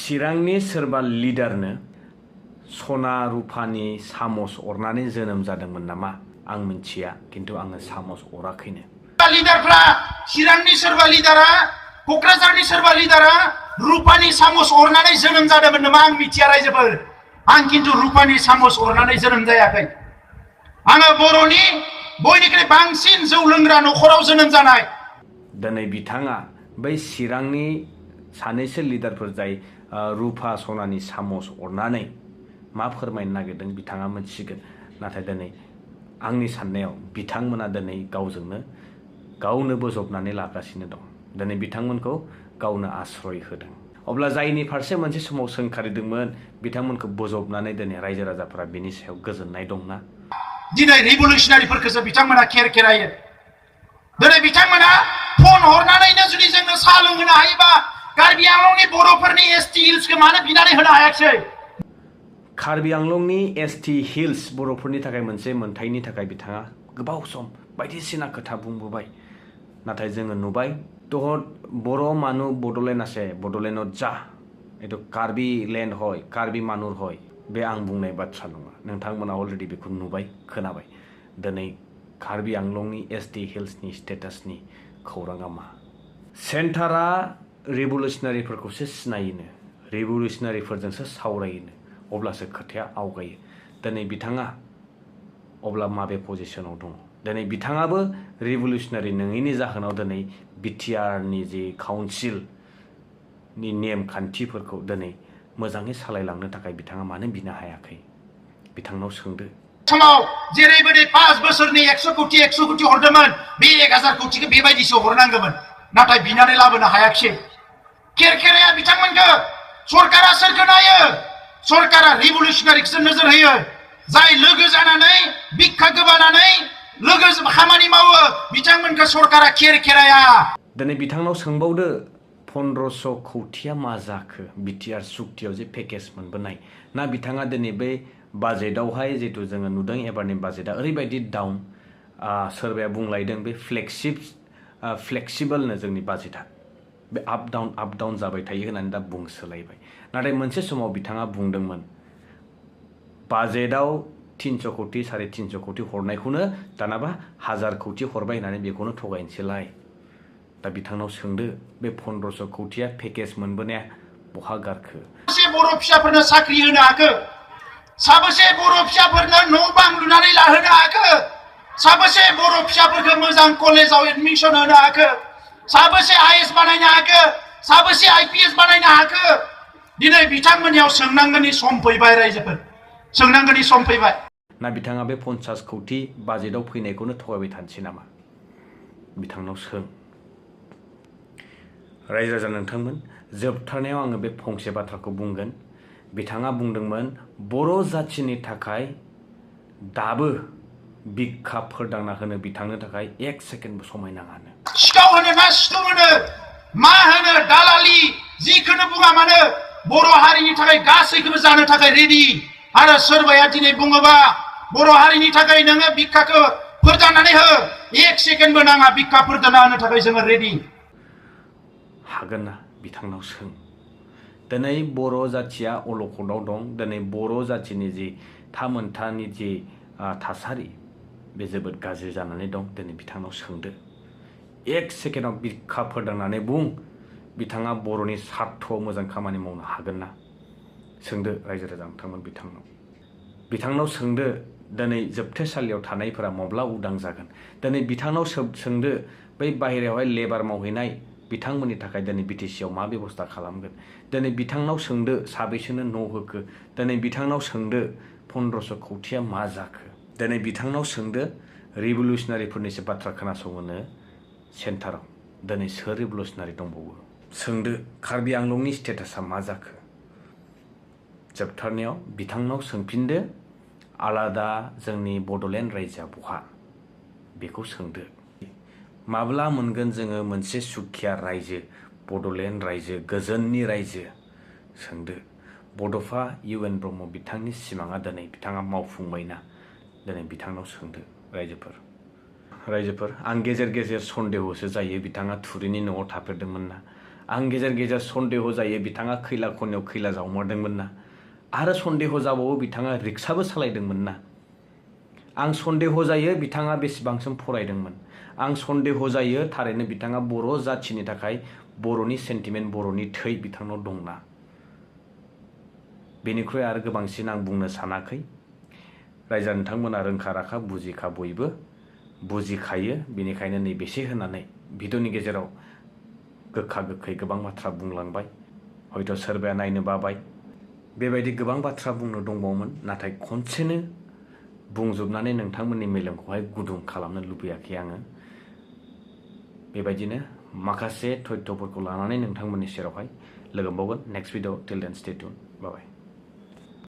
चिरांनि सोरबा लिडारनो सना रुपानि सामस अरनानै जोनोम जादोंमोन नामा आं मिथिया, किन्तु आङो सामस अराखैनो। लिडारफ्रा चिरांनि सोरबा लिडारा कक्राझारनि सोरबा लिडारा रुपानि सामस अरनानै जोनोम जादोंमोन नामा आं मिथिया रायजोफोर। आं किन्तु रुपानि सामस अरनानै जोनोम जायाखै। आङो बर'नि बयनिख्रुइ बांसिन जौ लोंग्रा नखराव जोनोम जानाय। दिनै बिथाङा बै चिरांनि सानैसो लिडारफोर जाय रुपा सनानि सामस अरनानै मा फोरमायनो नागिरदों बिथाङा मिथिगोन। नाथाय दिनै आंनि साननायाव बिथांमोना दिनै गावनो बोजबनानै लागासिनो दं। दिनै बिथांमोनखौ गावनो आश्रय होदों। अब्ला जायनि फारसे मोनसे समाव सोंखारिदोंमोन बिथांमोनखौ बोजबनानै दिनै रायजो राजाफोरा बिनि सायाव गोजोननाय दंना? दिनै रिभलिउसनारिफोरखौसो बिथांमोना खेरायो। दिनै बिथांमोना फन हरनानैनो जुदि जोंनो साहा लोंहोनो हायोबा कार्बि आंलंनि बर'फोरनि एसटी हिल्सखौ मानो बिनानै होनो हायाखै? कार्बि आंलंनि एसटी हिल्स बर'फोरनि थाखाय मोनसे मोनथायनि थाखाय बिथाङा गोबाव सम बायदिसिना खोथा बुंबोबाय। नाथाय जोङो नुबाय तहत बर' मानु बड'लेण्ड आसे बड'लेण्डत जा एतो कार्बि लेण्ड हय कार्बि मानुर हय बे आं बुंनाय बाथ्रा नङा। नोंथांमोना अलरेडि बेखौ नुबाय खोनाबाय। दिनै कार्बि आंलंनि एसटी हिल्सनि स्टेटासनि खौराङा मा? सेन्टारा रिभलिउसनारिफोरखौसो सिनायोनो, रिभलिउसनारिफोरजोंसो सावरायोनो, अब्लासो खोथाया आवगायो। दिनै बिथाङा अब्ला माबे पजिशनाव दङ? दिनै बिथाङाबो रिभलिउसनारि नङैनि जाहोनाव दिनै बिटिआरनि जे काउन्सिलनि नेम खान्थिफोरखौ दिनै मोजाङै सालायलांनो थाखाय बिथाङा मानो बिनो हायाखै? बिथांनाव सोंदो। समाव जेरैबायदि 5 बोसोरनि 100 कोटि हरदोंमोन बे 1000 कोटिखौ बेबायदिसो हरनांगौमोन। नाथाय बिनानै लाबोनो हायाखिसै। खेरखेराया बिथांमोनखौ सरकारा सोरखौ नायो? सरकारा रिभलिउसनारिखौसो नोजोर होयो। जाय लोगो जानानै बिखा गोबानानै लोगो खामानि मावो बिथांमोनखौ सरकारा खेराया। दिनै बिथांनाव सोंबावदो 1500 कौटिया मा जाखो? बिटिआर सुक्तियाव जे पेकेज मोनबोनाय ना बिथाङा दिनै बे बाजेटआवहाय जितु जोङो नुदों एबारनि बाजेटआ ओरैबायदि डाउन, सोरबाया बुंलायदों बे फ्लेक्सिबलनो जोंनि बाजेटआ बे आप डाउन जाबाय थायो होननानै दा बुंसोलायबाय। नाथाय मोनसे समाव बिथाङा बुंदोंमोन बाजेटआव 300 कौटि 350 कौटि हरनायखौनो दानाबा 1000 कौटि हरबाय होननानै बेखौनो थगायनोसैलाय। दा बिथांनाव सोंदो बे 1500 कौटिया पेकेज मोनबोनाया बहा गारखो? साबेसे बर' फिसाफोरनो साख्रि होनो हाखो? साबेसे बर' फिसाफोरनो न' बां लुनानै लाहोनो हाखो? साबेसे बर' फिसाफोरखौ मोजां कलेजाव एडमिशन होनो हाखो? साबेसे आईएएस बानायनो हाखो? साबेसे आईपीएस बानायनो हाखो? दिनै बिथांमोननियाव सोंनांगौनि सम फैबाय रायजोफोर, सोंनांगौनि सम फैबाय। ना बिथाङा बे 50 कौटि बाजेटआव फैनायखौनो थगायबाय थानोसै नामा? बिथांनाव सों। रायजो राजा नोंथांमोन, जोबथारनायाव आङो बे फंसे बाथ्राखौ बुंगोन। बिथाङा बुंदोंमोन बर' जाथिनि थाखाय दाबो बिखा फोरदांना होनो बिथांनो थाखाय 1 सेकेन्डबो समाय नाङानो। सिखाव होनो ना सिथुम होनो मा होनो दालालि जिखौनो बुङा मानो बर' हारिनि थाखाय गासैखौबो जानो थाखाय रेडि। आरो सोरबाया दिनै बुङोबा बर' हारिनि थाखाय नोङो बिखाखौ फोरदांनानै हो, 1 सेकेन्डबो नाङा बिखा फोरदांना होनो थाखाय जोङो रेडि। हागोन ना? बिथांनाव सों। दिनै बर' जाथिया अलखदाव दं। दिनै बर' जाथिनि जि थामोनथानि जि थासारि बे जोबोद गाज्रि जानानै दं। दिनै बिथांनाव सोंदो। 1 सेकेन्डआव बिखा फोरदांनानै बुं बिथाङा बर'नि स्वार्थआव मोजां खामानि मावनो हागोन ना? सोंदो रायजो राजा नोंथांमोन बिथांनाव सोंदो दिनै जोबथेसालियाव थानायफोरा मब्ला उदां जागोन? दिनै बिथांनाव सोंदो बै बाहेरायावहाय लेबार मावहैनाय बिथांमोननि थाखाय दिनै बिटिसिआव मा बेबस्था खालामगोन? दिनै बिथांनाव सोंदो साबेसेनो न' होखो? दिनै बिथांनाव सोंदो 1500 कौटिया मा जाखो? दिनै बिथांनाव सोंदो रिभलिउसनारिफोरनिसो बाथ्रा खोनासङोनो सेन्टाराव दिनै सोर रिभलिउसनारि दंबावो? सोंदो कार्बि आंलंनि स्टेटासा मा जाखो? जोबथारनायाव बिथांनाव सोंफिनदो आलादा जोंनि बड'लेण्ड रायजोआ बहा? बेखौ सोंदो। माब्ला मोनगोन जोङो मोनसे सुखिया रायजो, बड'लेण्ड रायजो, गोजोननि रायजो? सोंदो। बड'फा UN ब्रह्म बिथांनि सिमाङा दिनै बिथाङा मावफुंबायना? दिनै बिथांनाव सोंदो रायजोफोर। आं गेजेर गेजेर सन्देहसो जायो बिथाङा थुरिनि न'आव थाफेरदोंमोन ना? आं गेजेर गेजेर सन्देह जायो बिथाङा खैला खनियाव खैला जावमारदोंमोन ना आरो सन्देह जाबावो बिथाङा रिक्साबो सालायदोंमोन ना आं सन्देह जायो बिथाङा बेसेबांसिम फरायदोंमोन आं सन्देह जायो थारैनो बिथाङा बर' जाथिनि थाखाय बर'नि सेन्टिमेन्ट बर'नि थै बिथांनाव दंना बेनिख्रुइ आरो गोबांसिन आं बुंनो सानाखै रायजो नोंथांमोना रोंखा राखा बुजिखा बयबो बुजिखायो बेनिखायनो नैबेसे होनानै भिडिअनि गेजेराव गोखा गोखै गोबां बाथ्रा बुंलांबाय हयथ' सोरबाया नायनो बाबाय बेबायदि गोबां बाथ्रा बुंनो दंबावोमोन नाथाय खनसेनो बुंजोबनानै नोंथांमोननि मेलेमखौहाय गुदुं खालामनो लुबैयाखै आङो बेबायदिनो माखासे तथ्यफोरखौ लानानै नोंथांमोननि सेरावहाय लोगो मोनबावगोन नेक्स्ट भिडिअ टिल देन स्टे टिउन बाय बाय